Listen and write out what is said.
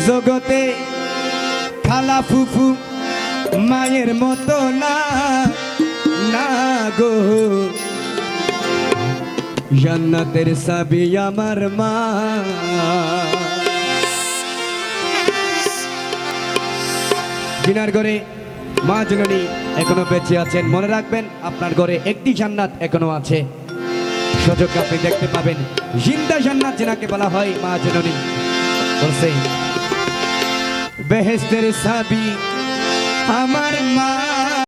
জগতে খালা ফুফু মায়ের মতো না না গো, জান্নাতের চাবি আমার মা। জিনার ঘরে মা জননী এখনো বেঁচে আছেন, মনে রাখবেন আপনার ঘরে একটি জান্নাত এখনো আছে, সুযোগ আপনি দেখতে পাবেন। জিন্দা জান্নাত যেনাকে বলা হয় মা জননী বলছে বেহেশতের চাবি আমার মা।